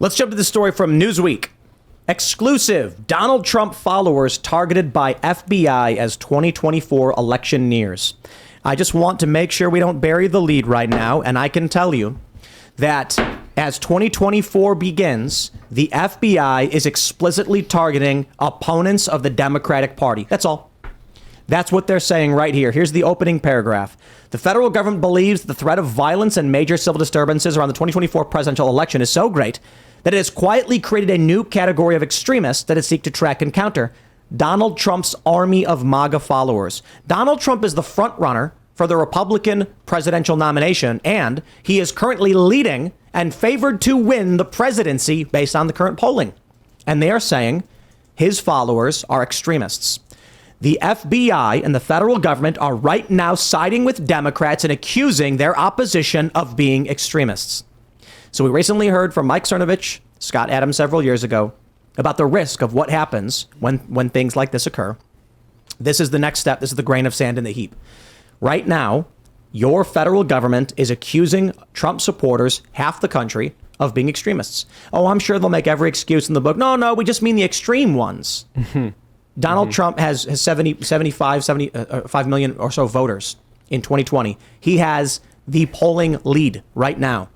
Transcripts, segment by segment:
Let's jump to the story from Newsweek. Exclusive: Donald Trump followers targeted by FBI as 2024 election nears. I just want to make sure we don't bury the lead right now, and I can tell you that as 2024 begins, the FBI is explicitly targeting opponents of the Democratic Party. That's all. That's what they're saying right here. Here's the opening paragraph. The federal government believes the threat of violence and major civil disturbances around the 2024 presidential election is so great that it has quietly created a new category of extremists that it seeks to track and counter: Donald Trump's army of MAGA followers. Donald Trump is the front runner for the Republican presidential nomination, and he is currently leading and favored to win the presidency based on the current polling. And they are saying his followers are extremists. The FBI and the federal government are right now siding with Democrats and accusing their opposition of being extremists. So we recently heard from Mike Cernovich, Scott Adams several years ago, about the risk of what happens when things like this occur. This is the next step. This is the grain of sand in the heap. Right now, your federal government is accusing Trump supporters, half the country, of being extremists. Oh, I'm sure they'll make every excuse in the book. No, we just mean the extreme ones. Donald Trump has 5 million or so voters in 2020. He has the polling lead right now.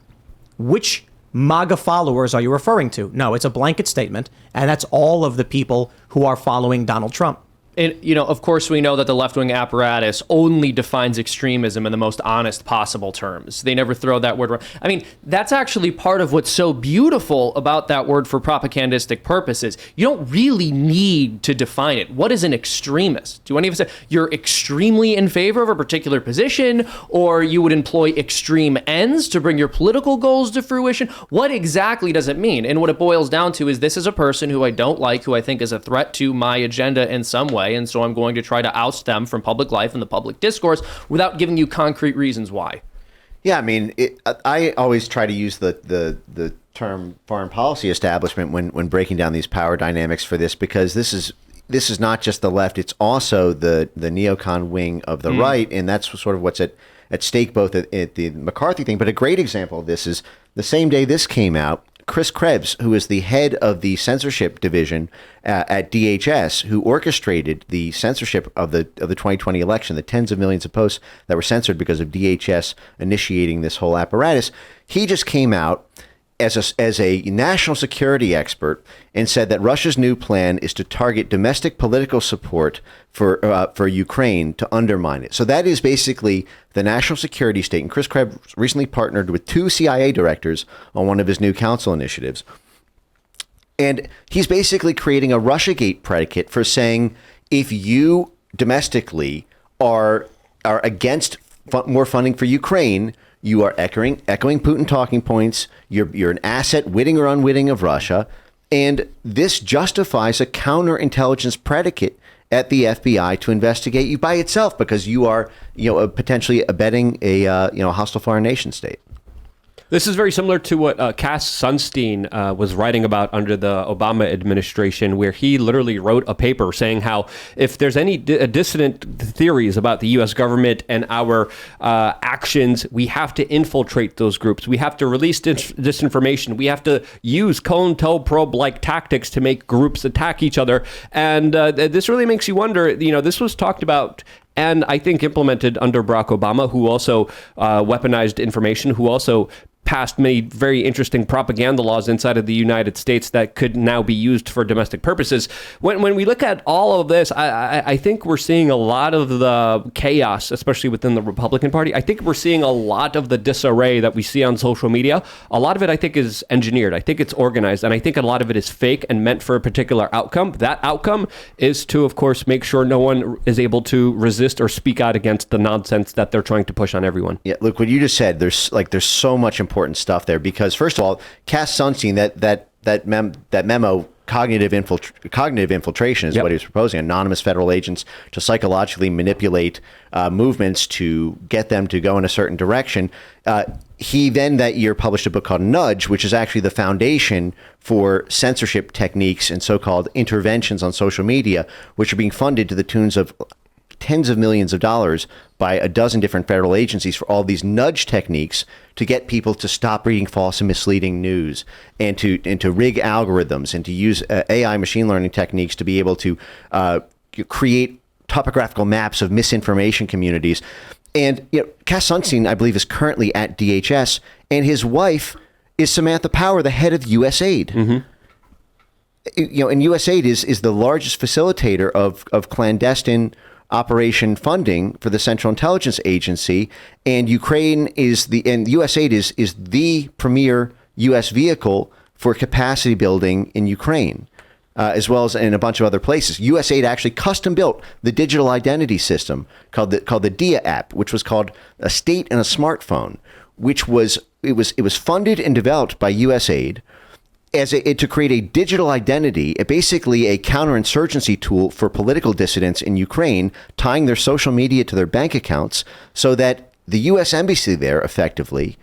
Which MAGA followers are you referring to? No, it's a blanket statement, and that's all of the people who are following Donald Trump. And, of course, we know that the left-wing apparatus only defines extremism in the most honest possible terms. They never throw that word around. I mean, that's actually part of what's so beautiful about that word for propagandistic purposes. You don't really need to define it. What is an extremist? Do any of us say you're extremely in favor of a particular position, or you would employ extreme ends to bring your political goals to fruition? What exactly does it mean? And what it boils down to is, this is a person who I don't like, who I think is a threat to my agenda in some way. And so I'm going to try to oust them from public life and the public discourse without giving you concrete reasons why. Yeah, I mean, I always try to use the term foreign policy establishment when breaking down these power dynamics for this, because this is not just the left, it's also the neocon wing of the right, and that's sort of what's at stake both at the McCarthy thing. But a great example of this is the same day this came out, Chris Krebs, who is the head of the censorship division at DHS, who orchestrated the censorship of the 2020 election, the tens of millions of posts that were censored because of DHS initiating this whole apparatus. He just came out as a national security expert and said that Russia's new plan is to target domestic political support for Ukraine to undermine it. So that is basically the national security state. And Chris Krebs recently partnered with 2 CIA directors on one of his new council initiatives. And he's basically creating a Russiagate predicate for saying, if you domestically are against more funding for Ukraine, you are echoing Putin talking points. You're an asset, witting or unwitting, of Russia. And this justifies a counterintelligence predicate at the FBI to investigate you by itself, because you are, potentially abetting a hostile foreign nation state. This is very similar to what Cass Sunstein was writing about under the Obama administration, where he literally wrote a paper saying how if there's any dissident theories about the U.S. government and our actions, we have to infiltrate those groups. We have to release disinformation. We have to use COINTELPRO-like tactics to make groups attack each other. And this really makes you wonder, this was talked about and I think implemented under Barack Obama, who also weaponized information, who also passed many very interesting propaganda laws inside of the United States that could now be used for domestic purposes. When we look at all of this, I think we're seeing a lot of the chaos, especially within the Republican Party. I think we're seeing a lot of the disarray that we see on social media. A lot of it, I think, is engineered. I think it's organized, and I think a lot of it is fake and meant for a particular outcome. That outcome is to, of course, make sure no one is able to resist or speak out against the nonsense that they're trying to push on everyone. Yeah, look, what you just said, there's so much important stuff there, because first of all, Cass Sunstein, that memo, cognitive infiltration is what he was proposing. Anonymous federal agents to psychologically manipulate movements to get them to go in a certain direction. He then that year published a book called Nudge, which is actually the foundation for censorship techniques and so-called interventions on social media, which are being funded to the tunes of tens of millions of dollars by a dozen different federal agencies for all these nudge techniques to get people to stop reading false and misleading news, and to rig algorithms, and to use AI machine learning techniques to be able to create topographical maps of misinformation communities. And Cass Sunstein, I believe, is currently at DHS, and his wife is Samantha Power, the head of USAID. Mm-hmm. And USAID is the largest facilitator of clandestine operation funding for the Central Intelligence Agency, and USAID is the premier U.S. vehicle for capacity building in Ukraine, as well as in a bunch of other places. USAID actually custom built the digital identity system called the DIA app, which was called a state and a smartphone, which was funded and developed by USAID to create a digital identity, basically a counterinsurgency tool for political dissidents in Ukraine, tying their social media to their bank accounts, so that the U.S. embassy there effectively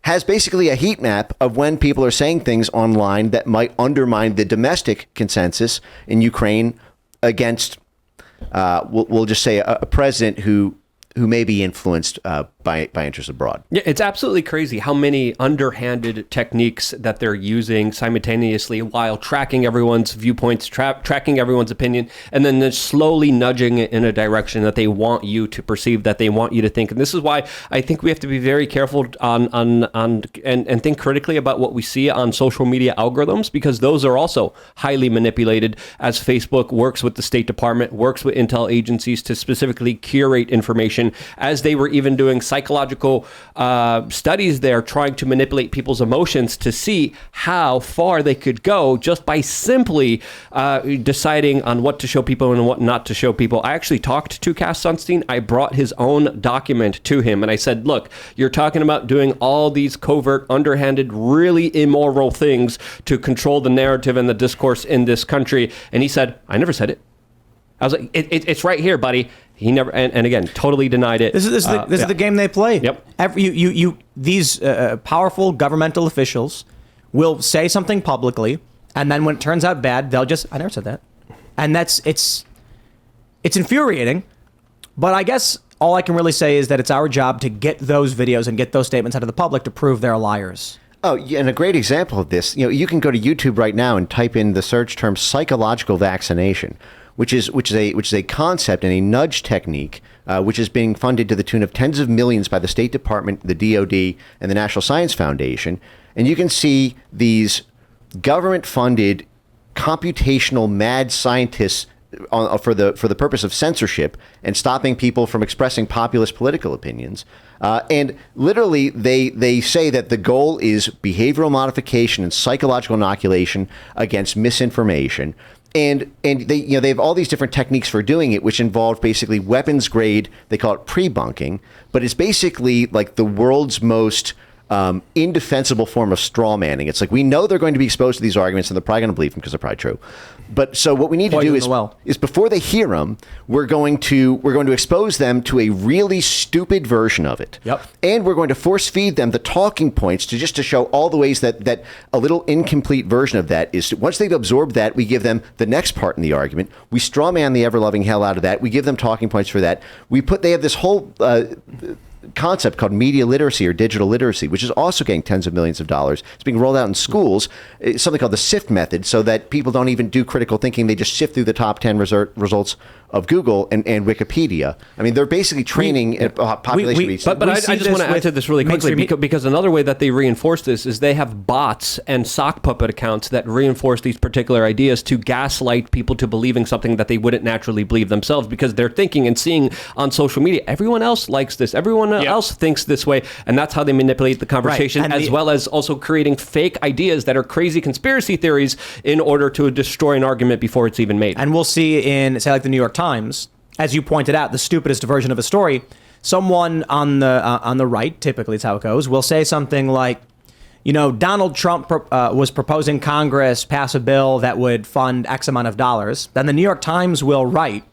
has basically a heat map of when people are saying things online that might undermine the domestic consensus in Ukraine against, we'll just say, a president who may be influenced by interests abroad. Yeah, it's absolutely crazy how many underhanded techniques that they're using simultaneously while tracking everyone's viewpoints, tracking everyone's opinion, and then they're slowly nudging it in a direction that they want you to perceive, that they want you to think. And this is why I think we have to be very careful and think critically about what we see on social media algorithms, because those are also highly manipulated, as Facebook works with the State Department, works with intel agencies to specifically curate information, as they were even doing psychological studies there, trying to manipulate people's emotions to see how far they could go just by simply deciding on what to show people and what not to show people. I actually talked to Cass Sunstein. I brought his own document to him, and I said, look, you're talking about doing all these covert, underhanded, really immoral things to control the narrative and the discourse in this country. And he said, I never said it. I was like, it's right here, buddy. He never, and again, totally denied it. This is the game they play. Yep. These powerful governmental officials will say something publicly, and then when it turns out bad, they'll just, I never said that. And it's infuriating, but I guess all I can really say is that it's our job to get those videos and get those statements out of the public to prove they're liars. Oh, yeah, and a great example of this, you can go to YouTube right now and type in the search term psychological vaccination, which is a concept and a nudge technique, which is being funded to the tune of tens of millions by the State Department, the DoD, and the National Science Foundation. And you can see these government-funded computational mad scientists for the purpose of censorship and stopping people from expressing populist political opinions. And literally, they say that the goal is behavioral modification and psychological inoculation against misinformation. And they have all these different techniques for doing it, which involve basically weapons grade. They call it pre-bunking, but it's basically like the world's most indefensible form of straw manning. It's like, we know they're going to be exposed to these arguments, and they're probably going to believe them because they're probably true. But so what we need to do is before they hear them, we're going to expose them to a really stupid version of it. Yep. And we're going to force feed them the talking points to show all the ways that a little incomplete version of that is. Once they've absorbed that, we give them the next part in the argument. We straw man the ever loving hell out of that. We give them talking points for that. They have this whole concept called media literacy or digital literacy, which is also getting tens of millions of dollars. It's being rolled out in schools. It's something called the SIFT method, so that people don't even do critical thinking. They just sift through the top 10 results of Google and Wikipedia. I mean, they're basically training population research. But I just want to add to this really quickly, because another way that they reinforce this is they have bots and sock puppet accounts that reinforce these particular ideas to gaslight people to believing something that they wouldn't naturally believe themselves, because they're thinking and seeing on social media, everyone else likes this, everyone else thinks this way, and that's how they manipulate the conversation, right. Well as also creating fake ideas that are crazy conspiracy theories in order to destroy an argument before it's even made. And we'll see in, say, like the New York Times, as you pointed out, the stupidest version of a story, someone on the right, typically it's how it goes, will say something like, Donald Trump was proposing Congress pass a bill that would fund X amount of dollars. Then the New York Times will write,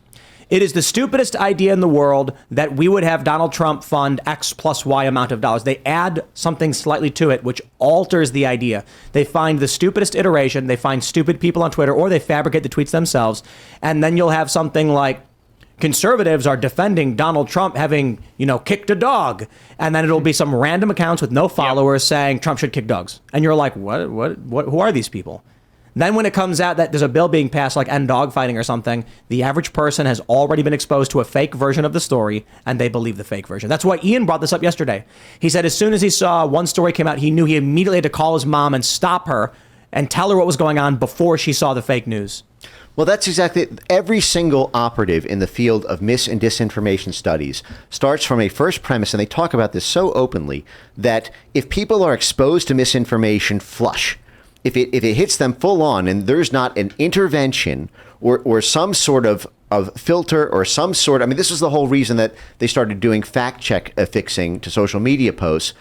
it is the stupidest idea in the world that we would have Donald Trump fund X plus Y amount of dollars. They add something slightly to it, which alters the idea. They find the stupidest iteration. They find stupid people on Twitter, or they fabricate the tweets themselves. And then you'll have something like, conservatives are defending Donald Trump having, kicked a dog. And then it'll be some random accounts with no followers saying Trump should kick dogs. And you're like, what, who are these people? Then when it comes out that there's a bill being passed like end dog fighting or something, the average person has already been exposed to a fake version of the story and they believe the fake version. That's why Ian brought this up yesterday. He said as soon as he saw one story came out, he knew he immediately had to call his mom and stop her and tell her what was going on before she saw the fake news. Well, that's exactly it. Every single operative in the field of mis and disinformation studies starts from a first premise, and they talk about this so openly, that if people are exposed to misinformation flush, if it hits them full on and there's not an intervention or some sort of filter or some sort, I mean, this is the whole reason that they started doing fact check affixing to social media posts,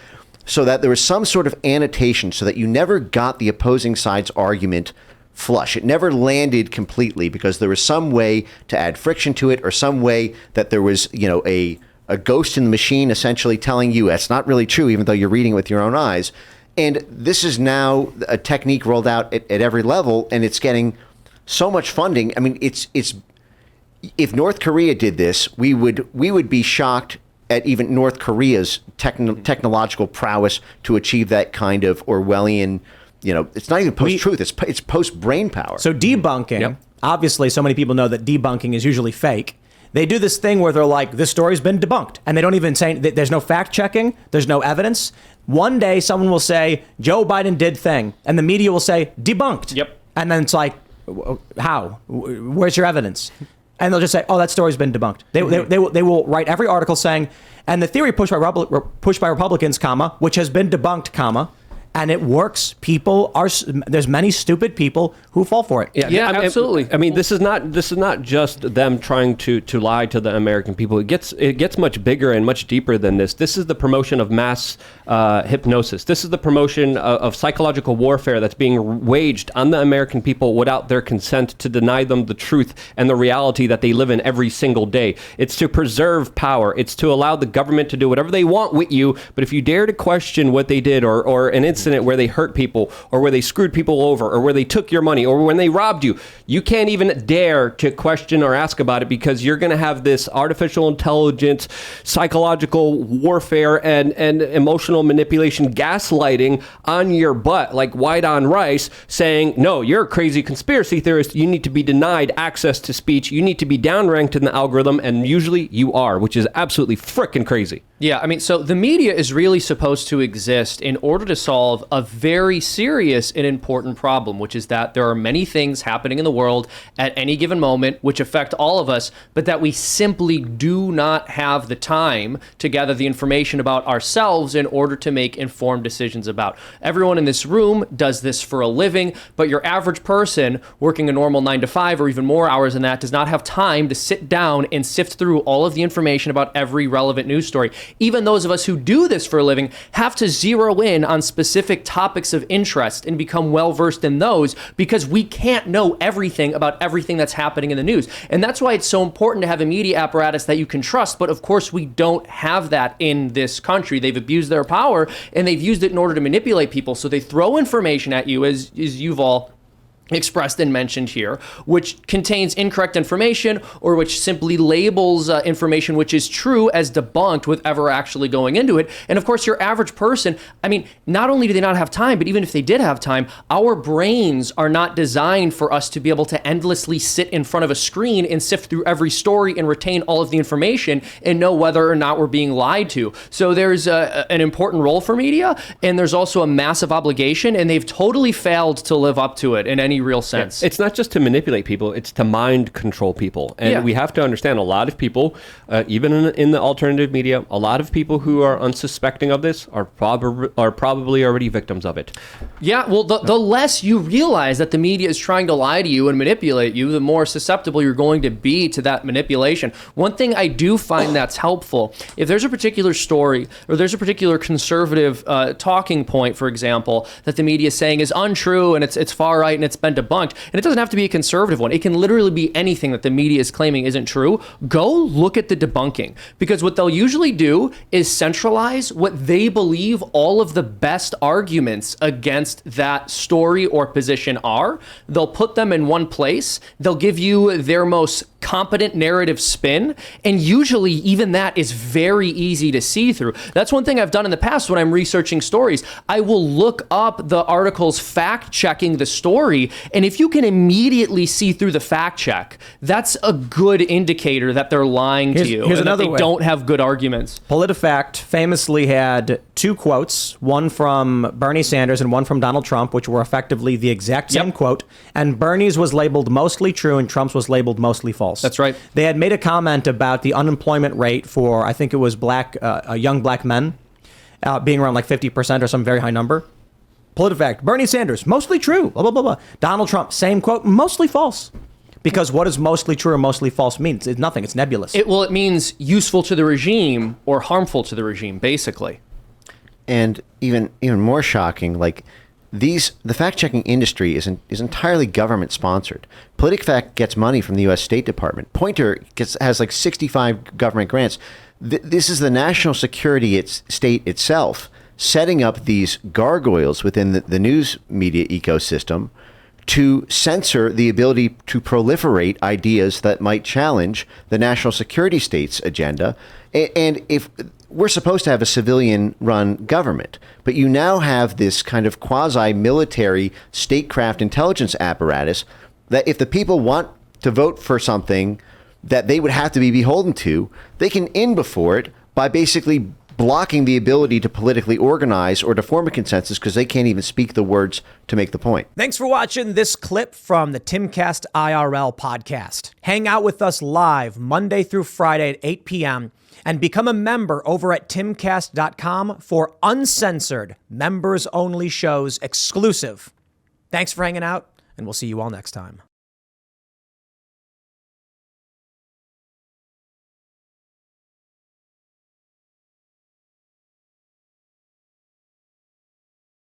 so that there was some sort of annotation so that you never got the opposing side's argument flush. It never landed completely because there was some way to add friction to it or some way that there was, a ghost in the machine essentially telling you that's not really true, even though you're reading it with your own eyes. And this is now a technique rolled out at every level, and it's getting so much funding. I mean, it's if North Korea did this, we would be shocked at even North Korea's technological prowess to achieve that kind of Orwellian. It's not even post-truth; it's post-brain power. So debunking, obviously, so many people know that debunking is usually fake. They do this thing where they're like, this story's been debunked. And they don't even say, there's no fact checking. There's no evidence. One day someone will say, Joe Biden did thing. And the media will say, debunked. Yep. And then it's like, how? Where's your evidence? And they'll just say, oh, that story's been debunked. They will write every article saying, and the theory pushed by Republicans, comma, which has been debunked, comma, and it works. There's many stupid people who fall for it. Yeah, absolutely. I mean, this is not just them trying to lie to the American people. It gets much bigger and much deeper than this. This is the promotion of mass hypnosis. This is the promotion of psychological warfare that's being waged on the American people without their consent, to deny them the truth and the reality that they live in every single day. It's to preserve power. It's to allow the government to do whatever they want with you. But if you dare to question what they did, or an incident where they hurt people, or where they screwed people over, or where they took your money, or when they robbed you, you can't even dare to question or ask about it, because you're going to have this artificial intelligence, psychological warfare, and emotional manipulation, gaslighting on your butt like white on rice, saying, no, you're a crazy conspiracy theorist. You need to be denied access to speech. You need to be downranked in the algorithm, and usually you are, which is absolutely frickin' crazy. Yeah, I mean, so the media is really supposed to exist in order to solve a very serious and important problem, which is that there are many things happening in the world at any given moment which affect all of us, but that we simply do not have the time to gather the information about ourselves in order to make informed decisions about. Everyone in this room does this for a living, but your average person working a normal 9 to 5 or even more hours than that does not have time to sit down and sift through all of the information about every relevant news story. Even those of us who do this for a living have to zero in on specific topics of interest and become well-versed in those, because we can't know everything about everything that's happening in the news. And that's why it's so important to have a media apparatus that you can trust. But of course, we don't have that in this country. They've abused their power, and they've used it in order to manipulate people. So they throw information at you, as you've all expressed and mentioned here, which contains incorrect information, or which simply labels information which is true as debunked with ever actually going into it. And of course, your average person, I mean, not only do they not have time, but even if they did have time, our brains are not designed for us to be able to endlessly sit in front of a screen and sift through every story and retain all of the information and know whether or not we're being lied to. So there's an important role for media, and there's also a massive obligation, and they've totally failed to live up to it in any real sense. It's not just to manipulate people, it's to mind control people. And we have to understand, a lot of people, even in the alternative media, a lot of people who are unsuspecting of this are probably already victims of it. Yeah, well, the less you realize that the media is trying to lie to you and manipulate you, the more susceptible you're going to be to that manipulation. One thing I do find that's helpful, if there's a particular story or there's a particular conservative talking point, for example, that the media is saying is untrue and it's far right and it's been debunked, and it doesn't have to be a conservative one. It can literally be anything that the media is claiming isn't true. Go look at the debunking, because what they'll usually do is centralize what they believe all of the best arguments against that story or position are. They'll put them in one place. They'll give you their most competent narrative spin, and usually even that is very easy to see through. That's one thing I've done in the past when I'm researching stories. I will look up the articles fact checking the story, and if you can immediately see through the fact check, that's a good indicator that they're lying to you Here's and that another they way. don't have good arguments. PolitiFact famously had two quotes, one from Bernie Sanders and one from Donald Trump, which were effectively the exact same quote. And Bernie's was labeled mostly true and Trump's was labeled mostly false. That's right. They had made a comment about the unemployment rate for, I think it was young black men being around like 50% or some very high number. PolitiFact, Bernie Sanders, mostly true, blah, blah, blah, blah. Donald Trump, same quote, mostly false. Because what does mostly true or mostly false mean? It's nothing. It's nebulous. It means useful to the regime or harmful to the regime, basically. And even more shocking, like the fact-checking industry is entirely government-sponsored. PolitiFact gets money from the U.S. State Department. Poynter has like 65 government grants. This is the national security state itself setting up these gargoyles within the news media ecosystem to censor the ability to proliferate ideas that might challenge the national security state's agenda. And if we're supposed to have a civilian-run government, but you now have this kind of quasi-military statecraft intelligence apparatus that if the people want to vote for something that they would have to be beholden to, they can in before it by basically blocking the ability to politically organize or to form a consensus because they can't even speak the words to make the point. Thanks for watching this clip from the Timcast IRL podcast. Hang out with us live Monday through Friday at 8 p.m. and become a member over at timcast.com for uncensored, members-only shows exclusive. Thanks for hanging out, and we'll see you all next time.